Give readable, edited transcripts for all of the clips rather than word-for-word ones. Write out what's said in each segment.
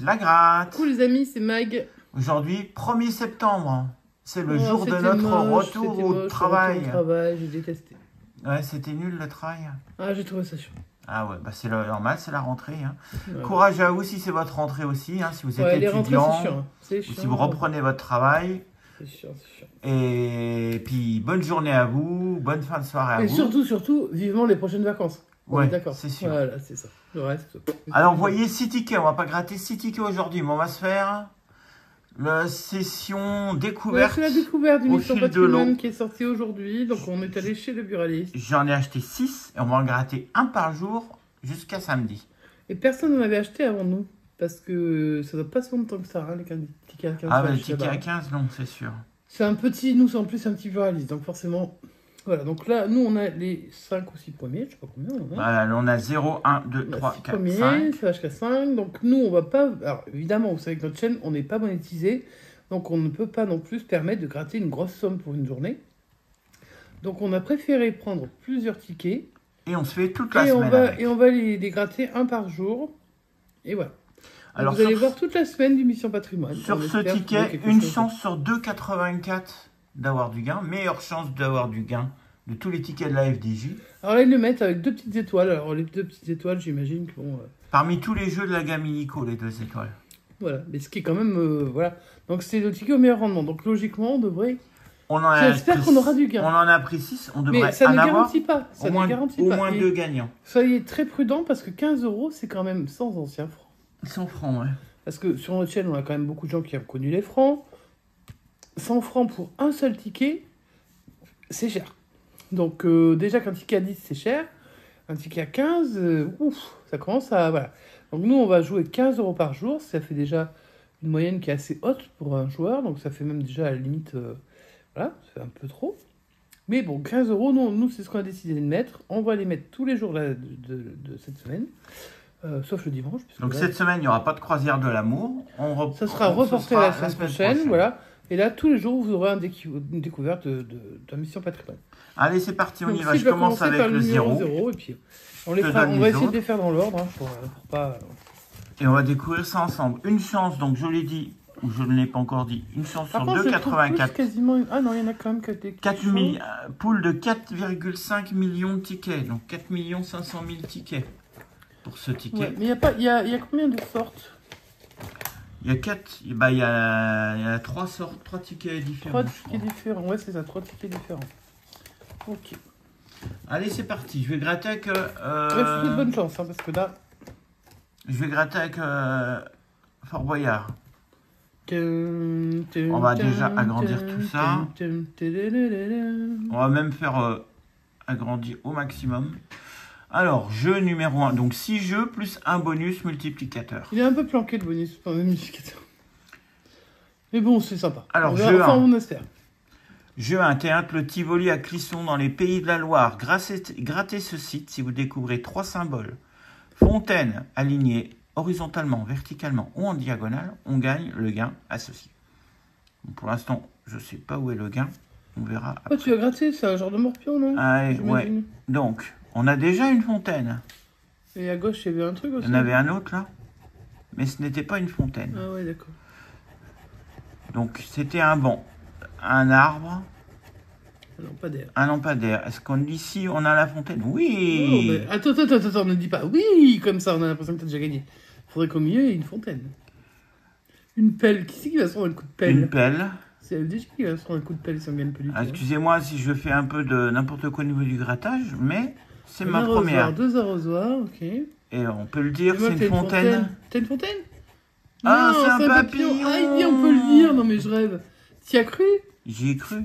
la gratte. Coucou les amis, c'est Mag. Aujourd'hui, 1er septembre. C'est le jour de notre retour au travail. J'ai détesté. Ouais, c'était nul le travail. Ah, j'ai trouvé ça chiant. Ah ouais, bah c'est normal, c'est la rentrée. Hein. Ouais. Courage à vous si c'est votre rentrée aussi, hein, si vous êtes étudiant, c'est ou chiant. si vous reprenez votre travail. C'est chiant, c'est chiant. Et puis, bonne journée à vous, bonne fin de soirée à vous. Et surtout, vivement les prochaines vacances. Ouais, d'accord. c'est sûr. Voilà, c'est ça. Le reste. Alors, vous voyez 6 tickets, on va pas gratter 6 tickets aujourd'hui, mais on va se faire la session découverte. C'est la découverte du Mission fil de Patrimoine l'eau. qui est sortie aujourd'hui. Donc, on est allé chez le buraliste. J'en ai acheté 6 et on va en gratter un par jour jusqu'à samedi. Et personne n'en avait acheté avant nous. Parce que ça doit pas si longtemps que ça, hein, les tickets à 15. Ah, bah, les tickets à 15, non, c'est sûr. C'est un petit, nous, c'est en plus un petit buraliste. Donc, forcément, voilà. Donc là, nous, on a les 5 ou 6 premiers. Je sais pas combien on a. Voilà, on a 0, 1, 2, 3, 4, 5. Ça va jusqu'à 5. Donc, nous, on va pas. Alors, évidemment, vous savez que notre chaîne, on n'est pas monétisé. Donc, on ne peut pas non plus se permettre de gratter une grosse somme pour une journée. Donc, on a préféré prendre plusieurs tickets. Et on se fait toute la semaine. Et on va les gratter un par jour. Et voilà. Alors, vous allez voir toute la semaine du Mission Patrimoine. Sur ce ticket, une chance sur 2,84 d'avoir du gain. Meilleure chance d'avoir du gain de tous les tickets de la FDJ. Alors là, ils le mettent avec 2 petites étoiles. Alors, les 2 petites étoiles, j'imagine que bon. Parmi tous les jeux de la gamme Illico, les 2 étoiles. Voilà. Mais ce qui est quand même. Voilà. Donc, c'est le ticket au meilleur rendement. Donc, logiquement, on devrait. J'espère qu'on aura du gain. On en a pris 6, on devrait Mais ça en ne avoir garantit pas. Ça ne garantit au pas. moins 2 gagnants. Soyez très prudents parce que 15 €, c'est quand même 100 anciens francs. 100 francs, ouais. Parce que sur notre chaîne, on a quand même beaucoup de gens qui ont connu les francs. 100 francs pour un seul ticket, c'est cher. Donc déjà qu'un ticket à 10, c'est cher. Un ticket à 15, ça commence à... Voilà. Donc nous, on va jouer 15 € par jour. Ça fait déjà une moyenne qui est assez haute pour un joueur. Donc ça fait même déjà à la limite... voilà, c'est un peu trop. Mais bon, 15 €, nous c'est ce qu'on a décidé de mettre. On va les mettre tous les jours là, de cette semaine. Sauf le dimanche. Donc là, cette semaine, il n'y aura pas de croisière de l'amour. Ça sera reporté à la semaine prochaine. Voilà. Et là, tous les jours, vous aurez une découverte de Mission Patrimoine. Allez, c'est parti, on y va. Si Je commence avec le 0. Et puis, on va essayer de les faire dans l'ordre. Hein, pour pas... Et on va découvrir ça ensemble. Une chance, donc je l'ai dit, ou je ne l'ai pas encore dit, une chance sur 2,84. Quasiment... Ah non, il y en a quand même que des... Pool de 4,5 millions de tickets. Donc 4 500 000 tickets pour ce ticket. Ouais, mais il y a combien de sortes? Il y a 4, bah, il y a 3 sortes, 3 tickets différents. 3 tickets différents, ouais, c'est ça, 3 tickets différents. Ok. Allez, c'est parti. Je vais gratter avec. Ouais, c'est de bonne chance, hein, parce que là. Je vais gratter avec Fort Boyard. On va déjà agrandir tout ça. On va même faire agrandir au maximum. Alors, jeu numéro 1. Donc 6 jeux plus un bonus multiplicateur. Il est un peu planqué le bonus pour le multiplicateur. Mais bon, c'est sympa. Alors, jeu 1. Jeu 1. Théâtre le Tivoli à Clisson dans les Pays de la Loire. Grattez ce site si vous découvrez 3 symboles. Fontaine alignée horizontalement, verticalement ou en diagonale. On gagne le gain associé. Donc, pour l'instant, je ne sais pas où est le gain. On verra après. Oh, tu as gratté, c'est un genre de morpion, non? Ah, ouais. Donc, on a déjà une fontaine. Et à gauche, il y avait un truc aussi. Il y en avait un autre là. Mais ce n'était pas une fontaine. Ah ouais, d'accord. Donc, c'était un banc. Un arbre. Un lampadaire. Un lampadaire. Est-ce qu'on ici, on a la fontaine? Oui. Oh, attends, ne dis pas oui, comme ça, on a l'impression que tu as déjà gagné. Il faudrait qu'au milieu, il y ait une fontaine. Une pelle. Qui c'est qui va se prendre un coup de pelle? Une pelle. C'est LDJ qui va se prendre un coup de pelle si on gagne pas du tout. Excusez-moi si je fais un peu de n'importe quoi au niveau du grattage, mais c'est ma première. 2 arrosoirs, ok. Et on peut le dire, c'est une fontaine. T'as une fontaine? Ah, c'est un papillon. Ah, on peut le dire. Non, mais je rêve. T'y as cru? J'y ai cru.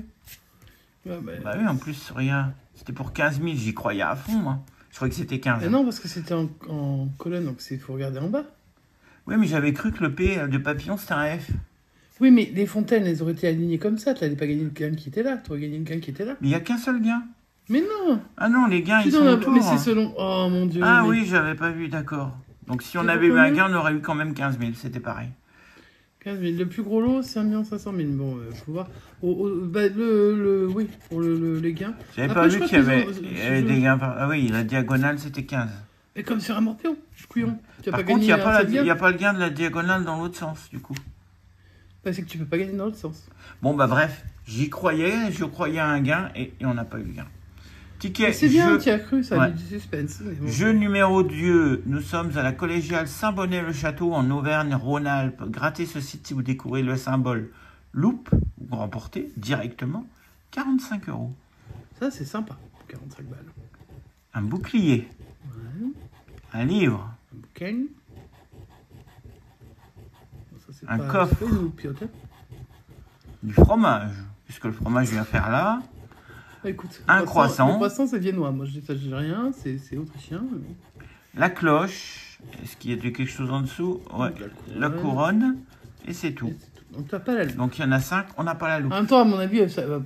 Ouais, bah oui, en plus, rien. C'était pour 15 000, j'y croyais à fond, moi. Je croyais que c'était 15 000. Non, parce que c'était en colonne, donc il faut regarder en bas. Oui, mais j'avais cru que le P de papillon, c'était un F. Oui, mais les fontaines, elles auraient été alignées comme ça. Tu n'allais pas gagner le gain qui était là. Tu aurais gagné le gain qui était là. Mais il n'y a qu'un seul gain. Mais non. Ah non, les gains, ils sont autour. Mais c'est selon... Oh, mon Dieu. Ah oui, j'avais pas vu, d'accord. Donc si on avait eu un gain, on aurait eu quand même 15 000. C'était pareil. 15 000. Le plus gros lot, c'est 1 500 000. Bon, je peux voir. Oui, pour les gains. J'avais pas vu qu'il y avait des gains. Ah oui, la diagonale, c'était 15. Et comme sur un morpion, couillon. Tu vas Par pas contre, il gagner n'y a pas le gain de la diagonale dans l'autre sens, du coup. Bah, c'est que tu peux pas gagner dans l'autre sens. Bon, bah bref, j'y croyais, je croyais à un gain et on n'a pas eu le gain. Ticket, C'est bien, jeu, tu as cru, ça a ouais. du suspense. Mais bon. Jeu numéro 2, nous sommes à la collégiale Saint-Bonnet-le-Château en Auvergne-Rhône-Alpes. Grattez ce site si vous découvrez le symbole loupe, vous remportez directement 45 €. Ça, c'est sympa, 45 balles. Un bouclier, Ouais, un livre, un bouquin. Bon, ça, c'est Un pas- coffre. c'est pas une piote, hein. du fromage, puisque le fromage vient faire là, Bah, écoute, Un le croissant. Le croissant, c'est viennois. Moi, je dis ça, je dis rien, c'est autrichien. Mais... la cloche, est-ce qu'il y a quelque chose en dessous? Ouais, la couronne. couronne, et c'est tout. Et c'est tout. Donc, tu n'as pas la loupe. Donc il y en a 5, on n'a pas la loupe. En même temps, à mon avis,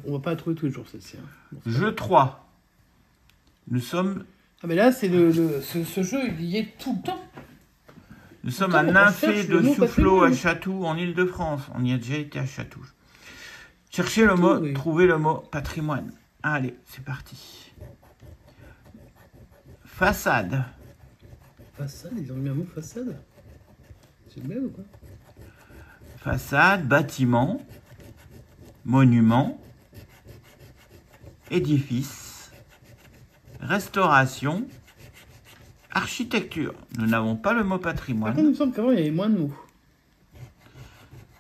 on va pas la trouver tous les jours, celle-ci. Hein. Bon, c'est pas Jeu 3. Nous sommes, Ah, mais là, c'est ce jeu, il y est tout le temps. à on Nymphée recherche de le mot Soufflot à patrimoine. Chatou, en Île-de-France. On y a déjà été à Chatou. Cherchez le Chatou, mot, oui. trouvez le mot patrimoine. Allez, c'est parti. Façade. Façade, ils ont mis un mot façade. C'est le même ou quoi? Façade, bâtiment, monument, édifice, restauration, architecture. Nous n'avons pas le mot Par contre, il patrimoine, me semble qu'avant, il y avait moins de mots.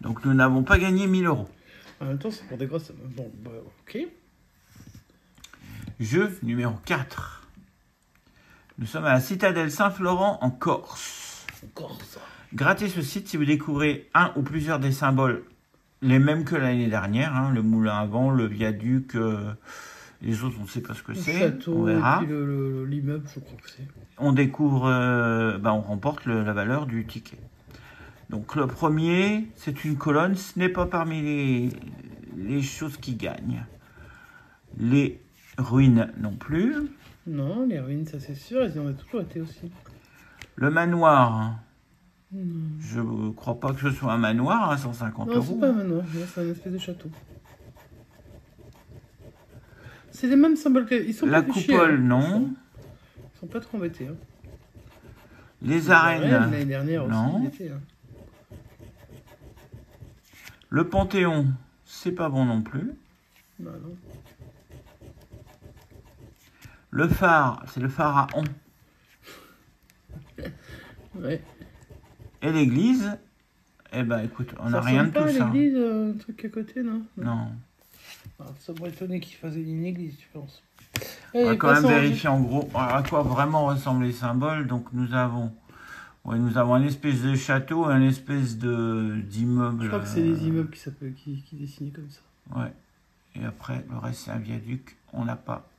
donc nous n'avons pas gagné 1000 €. En même temps, c'est pour des grosses... Bon, bah, ok. Jeu numéro 4. Nous sommes à la citadelle Saint-Florent en Corse. Encore ça. Grattez ce site si vous découvrez un ou plusieurs des symboles, les mêmes que l'année dernière, hein, le moulin à vent, le viaduc, les autres on ne sait pas ce que Le c'est, château, on et verra. puis l'immeuble, je crois que c'est. On découvre, on remporte la valeur du ticket. Donc le premier, c'est une colonne, ce n'est pas parmi les choses qui gagnent. Les ruines non plus. Non, les ruines, ça c'est sûr, elles y ont toujours été aussi. Le manoir, Non, je ne crois pas que ce soit un manoir à 150 non c'est pas un €. manoir, là, c'est un espèce de château. C'est les mêmes symboles que... Ils sont La pas fait chier, coupole, hein, non. Ils sont pas trop embêtés. Hein. Les arènes, L'année dernière non. aussi, il était, hein. Le Panthéon, c'est pas bon non plus. Bah, non. Le phare, c'est le pharaon. Ouais. Et l'église, eh ben écoute, on n'a Ça rien de ressemble pas tout à ça. l'église, un truc à côté, non? Non. Alors, ça m'aurait étonné qu'ils fassent une église, tu penses. On va Allez, quand même passons. vérifier en gros à quoi vraiment ressemblent les symboles. Donc nous avons un espèce de château, un espèce d'immeuble. Je crois que c'est des immeubles qui dessinaient comme ça. Ouais. Et après, le reste, c'est un viaduc. On n'a pas.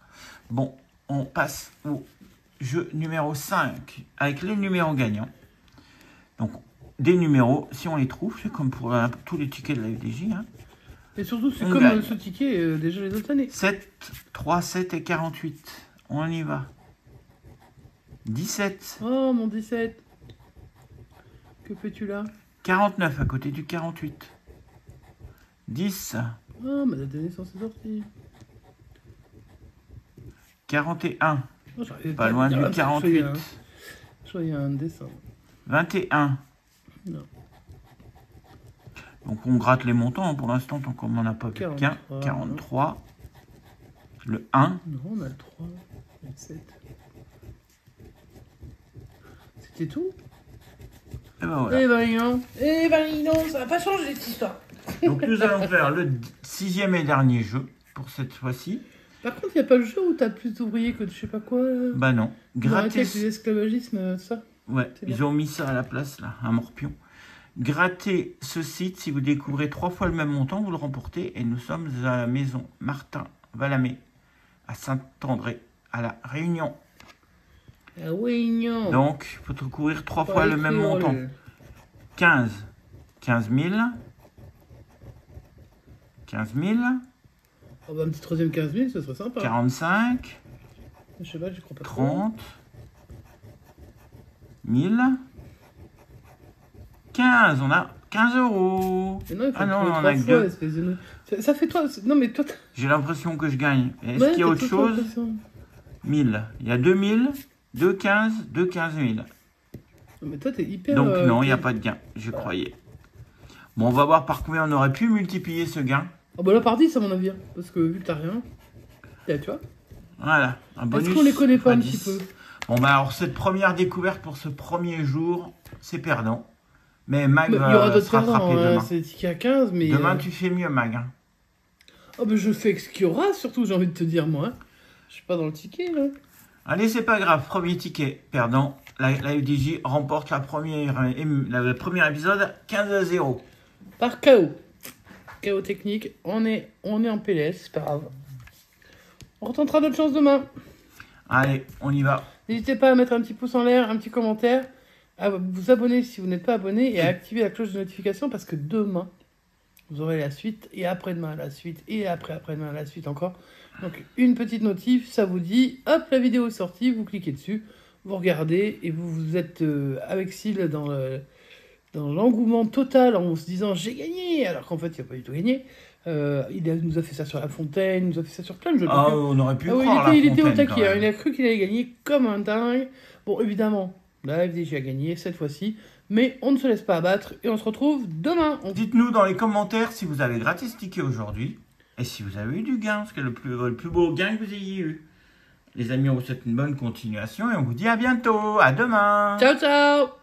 Bon, on passe au jeu numéro 5 avec les numéros gagnants. Donc, des numéros, si on les trouve, c'est comme pour tous les tickets de la FDJ. Hein. Et surtout, c'est On comme gagne. ce ticket déjà les autres années. 7, 3, 7 et 48. On y va. 17. Oh, mon 17. Que fais-tu là? 49 à côté du 48. 10. Oh, ma date de naissance est sortie. 41. Oh, j'arrivais Pas à loin dire du un truc, 48. Je crois qu'il y a un dessin. 21. Non. Donc on gratte les montants hein, pour l'instant, tant qu'on n'en a pas vu qu'un. 43. 43. Le 1. Non, on a le 3, le 7. C'était tout? Et ben voilà. Eh ben non, ça va pas changer cette histoire. Donc nous allons faire le 6e et dernier jeu pour cette fois-ci. Par contre, il n'y a pas le jeu où t'as plus d'ouvriers que de je sais pas quoi. Bah non. Ils ont arrêté Gratter. avec l'esclavagisme, ça. Ouais, C'est ils bien. ont mis ça à la place là, un morpion. Grattez ce site, si vous découvrez 3 fois le même montant, vous le remportez. Et nous sommes à la maison Martin Valamé, à Saint-André, à La Réunion. Ah oui, non. Donc, il faut découvrir 3 fois le même montant. 15. 15 000. 15 000. Oh, bah, un petit troisième 15 000, ce serait sympa. 45. Je sais pas, je crois pas trop. 30. 1000. 15. On a 15 €. Mais non, il faut Ah non, trouver on en 3 a que fois, 2. espèce de... Ça fait toi... Non, mais toi... J'ai l'impression que je gagne. Est-ce Ouais, qu'il y a t'as autre tout chose? l'impression. 1000. Il y a 2000. 2 15 000. Mais toi, t'es hyper... Donc non, il n'y a pas de gain, je croyais. Bon, on va voir par combien on aurait pu multiplier ce gain. Ah bah là, par 10 à mon avis, hein, parce que vu que t'as rien, là, tu vois. Voilà, un bonus. Est-ce qu'on les connaît pas à un 10. petit peu? Bon, bah alors, cette première découverte pour ce premier jour, c'est perdant. Mais Mag Il y aura va d'autres se rattraper perdants, hein, demain. c'est des tickets à 15, mais... Demain, tu fais mieux, Mag. Hein. Oh bah je fais avec ce qu'il y aura, surtout, j'ai envie de te dire, moi. Hein. Je suis pas dans le ticket, là. Allez, c'est pas grave, premier ticket, perdant. La FDJ remporte le premier épisode 15-0. Par KO. KO technique, on est en PLS, c'est pas grave. On retentera d'autres chances demain. Allez, on y va. N'hésitez pas à mettre un petit pouce en l'air, un petit commentaire, à vous abonner si vous n'êtes pas abonné et à activer la cloche de notification parce que demain, vous aurez la suite et après-demain la suite et après-demain la suite encore. Donc une petite notif, ça vous dit, hop, la vidéo est sortie, vous cliquez dessus, vous regardez et vous êtes avec Syl dans l'engouement total en se disant j'ai gagné, alors qu'en fait il n'a pas du tout gagné. Nous a fait ça sur La Fontaine, il nous a fait ça sur plein de jeux. Ah, on aurait pu croire il était au Fontaine, taquet, hein, il a cru qu'il allait gagner comme un dingue. Bon, évidemment, la FDJ a gagné cette fois-ci, mais on ne se laisse pas abattre et on se retrouve demain. Dites-nous dans les commentaires si vous avez gratis ticket aujourd'hui et si vous avez eu du gain, parce que le plus beau gain que vous ayez eu. Les amis, on vous souhaite une bonne continuation et on vous dit à bientôt, à demain. Ciao, ciao!